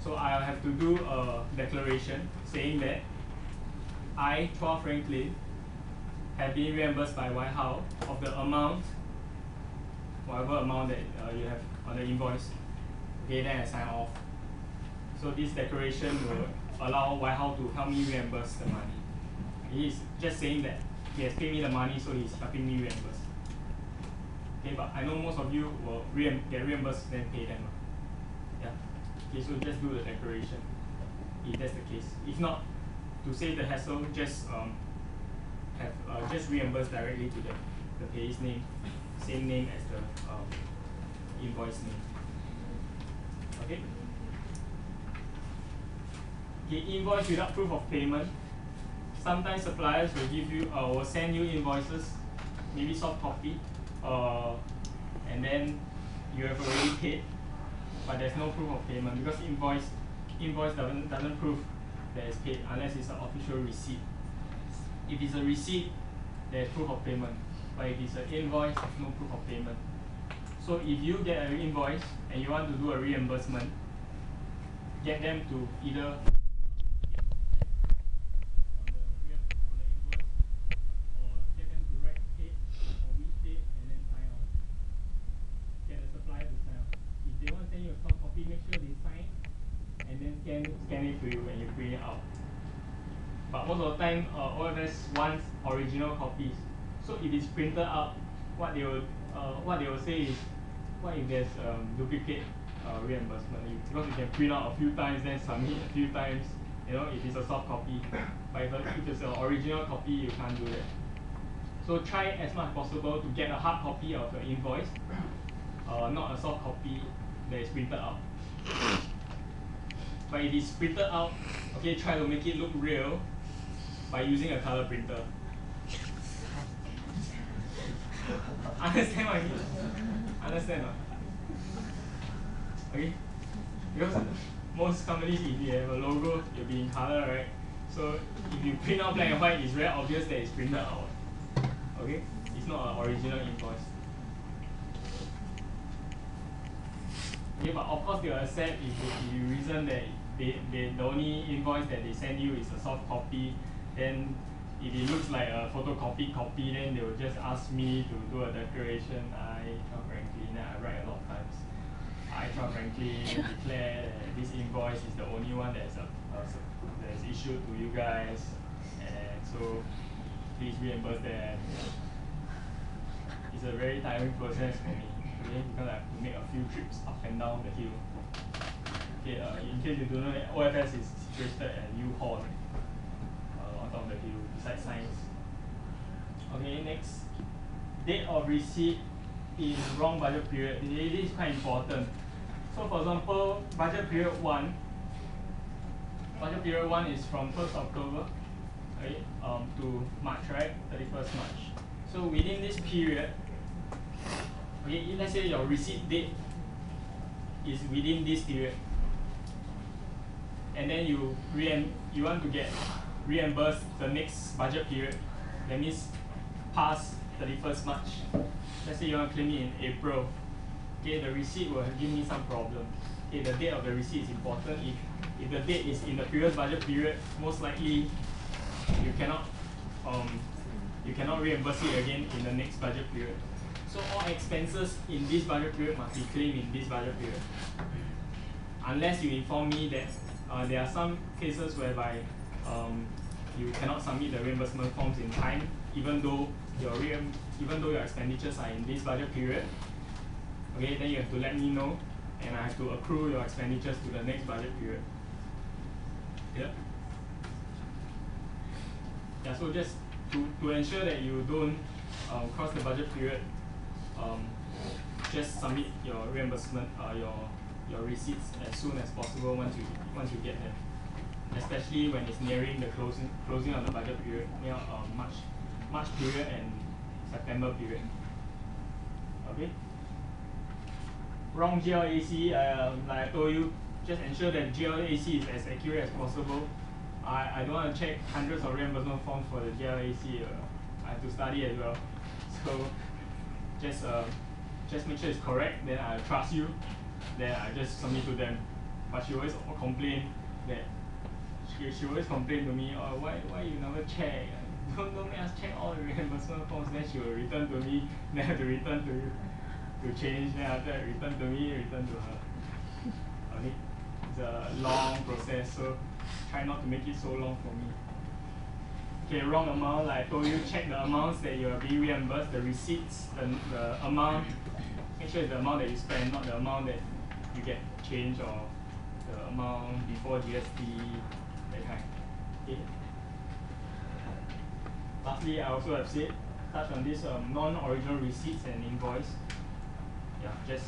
So I'll have to do a declaration saying that I, Chua Franklin, have been reimbursed by Whitehall of the amount, whatever amount that you have on the invoice. Okay, then I sign off. So this declaration will allow Whitehall to help me reimburse the money. He's just saying that he has paid me the money, so he's helping me reimburse. Okay, but I know most of you will get reimbursed, then pay them. Yeah. Okay, so just do the declaration if that's the case. If not, to save the hassle, just just reimburse directly to the payee's name, same name as the invoice name. Okay. Okay, invoice without proof of payment. Sometimes suppliers will give you will send you invoices, maybe soft copy, and then you have already paid, but there's no proof of payment because invoice doesn't prove that it's paid unless it's an official receipt. If it's a receipt, there's proof of payment, but if it's an invoice, there's no proof of payment. So if you get an invoice and you want to do a reimbursement, get them to either scan it to you when you print it out. But most of the time, OFS wants original copies. So if it's printed out, what they will say is, what if there's duplicate reimbursement? Because you can print out a few times, then submit a few times. You know, if it's a soft copy. But if it's an original copy, you can't do that. So try as much as possible to get a hard copy of your invoice, not a soft copy that is printed out. But if it's printed out, okay, try to make it look real by using a color printer. Understand what I mean? Understand? Okay? Because most companies, if you have a logo, it'll be in color, right? So if you print out black and white, it's very obvious that it's printed out. Okay? It's not an original invoice. Okay, but of course they'll accept if the reason that the only invoice that they send you is a soft copy, then if it looks like a photocopy copy, then they will just ask me to do a declaration. I, Chua Franklin, then I write a lot of times. I, Chua Franklin, declare that this invoice is the only one that's issued to you guys, and so please reimburse them. It's a very tiring process for me, okay, because I have to make a few trips up and down the hill. Okay, in case you don't know, OFS is situated at U-Horn, on top of the hill, beside Science. Okay, next. Date of receipt in wrong budget period. This is quite important. So for example, budget period 1. Budget period 1 is from 1st October, okay, to March, right? 31st March. So within this period, okay, let's say your receipt date is within this period, and then you want to get reimbursed the next budget period. That means past 31st March. Let's say you want to claim it in April. Okay, the receipt will give me some problem. Okay, the date of the receipt is important. If the date is in the previous budget period, most likely you cannot reimburse it again in the next budget period. So all expenses in this budget period must be claimed in this budget period. Unless you inform me that there are some cases whereby you cannot submit the reimbursement forms in time, even though your expenditures are in this budget period. Okay, then you have to let me know, and I have to accrue your expenditures to the next budget period. Yeah. Yeah. So just to ensure that you don't cross the budget period, just submit your reimbursement, your receipts as soon as possible once you get them. Especially when it's nearing the closing of the budget period, near March period and September period. Okay. Wrong GLAC, like I told you, just ensure that GLAC is as accurate as possible. I don't want to check hundreds of reimbursement forms for the GLAC. I have to study as well. So just make sure it's correct. Then I trust you. Then I just submit to them. but she always complain that she always complain to me, oh, why you never check? Don't make us check all the reimbursement forms. Then she will return to me, then I have to return to you to change, then after that return to me, return to her. Okay? It's a long process, so try not to make it so long for me. Okay, wrong amount, like I told you, check the amounts that you are being reimbursed, the receipts, the amount. Make sure it's the amount that you spend, not the amount that you get change or the amount before GST, that kind. Okay. Lastly, I also have said, touch on this non-original receipts and invoice. Yeah, just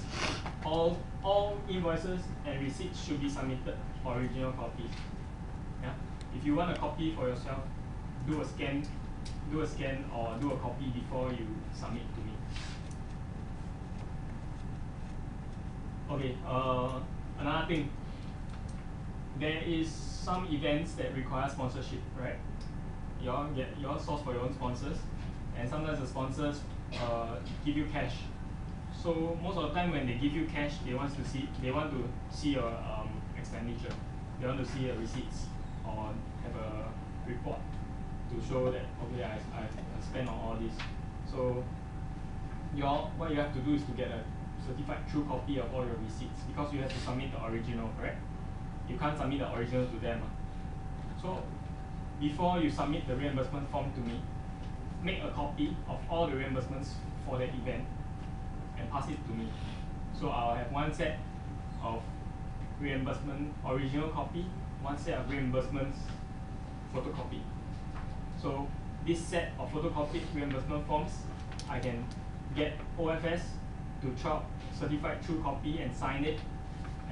all invoices and receipts should be submitted original copies. Yeah, if you want a copy for yourself, do a scan or do a copy before you submit to me. Okay, another thing, there is some events that require sponsorship, right? You all source for your own sponsors, and sometimes the sponsors give you cash. So most of the time when they give you cash, they want to see your expenditure. They want to see your receipts or have a report to show that, okay, I spent on all this. So what you have to do is to get a certified true copy of all your receipts, because you have to submit the original, correct? You can't submit the original to them. So before you submit the reimbursement form to me, make a copy of all the reimbursements for that event and pass it to me. So I'll have one set of reimbursement original copy, one set of reimbursements photocopy. So this set of photocopied reimbursement forms, I can get OFS to chop certified true copy and sign it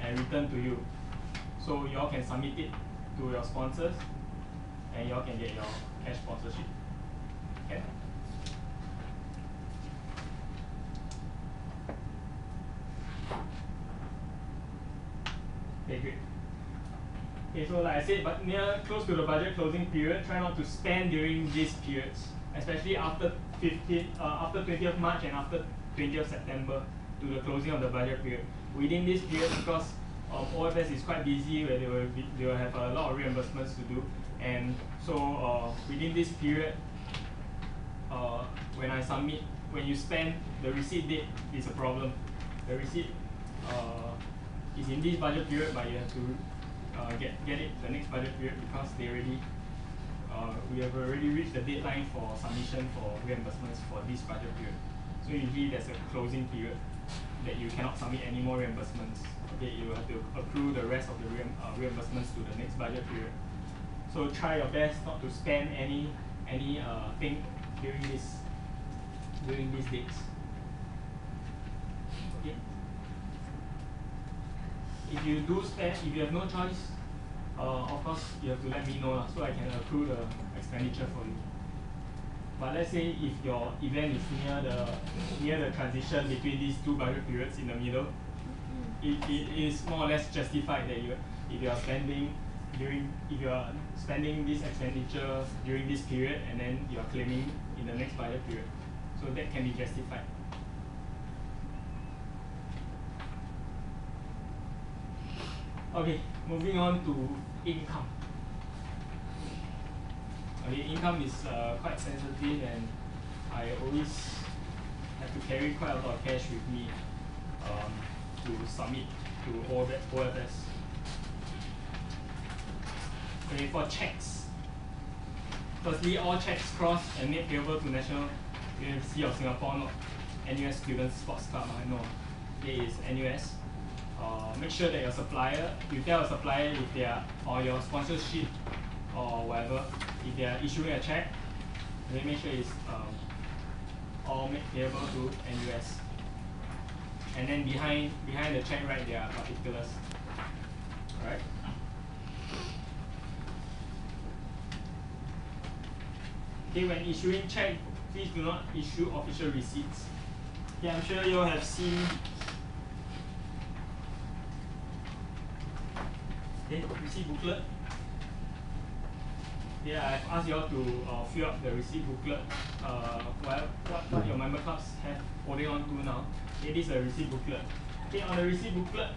and return to you. So you all can submit it to your sponsors and you all can get your cash sponsorship. Okay? Okay, great. Okay, so like I said, but close to the budget closing period, try not to spend during these periods, especially after 20th March and after 20th September to the closing of the budget period. Within this period, because OFS is quite busy, where they will have a lot of reimbursements to do, and so within this period, when you spend, the receipt date is a problem. The receipt is in this budget period, but you have to get it the next budget period, because we have already reached the deadline for submission for reimbursements for this budget period. So usually there's a closing period that you cannot submit any more reimbursements. Okay, you have to accrue the rest of the reimbursements to the next budget period. So try your best not to spend any thing during these dates. Okay. If you do spend, if you have no choice, of course you have to let me know so I can accrue the expenditure for you. But let's say if your event is near the transition between these two budget periods in the middle, it is more or less justified that if you are spending this expenditure during this period and then you are claiming in the next budget period, so that can be justified. Okay, moving on to income. Okay, income is quite sensitive, and I always have to carry quite a lot of cash with me to submit to OFS. Okay, for checks. Firstly, all checks crossed and made payable to National University of Singapore, not NUS Students Sports Club. I know it is NUS. Make sure that you tell your supplier if they are, or your sponsorship or whatever, if they are issuing a check, then make sure it's all made payable to NUS. And then behind the check, right, there are particulars. Alright. Okay, when issuing check, please do not issue official receipts. Okay, I'm sure you all have seen. Okay, receipt booklet. Yeah, I've asked you all to fill up the receipt booklet. What your member clubs have holding on to now. It is a receipt booklet. Okay, on the receipt booklet,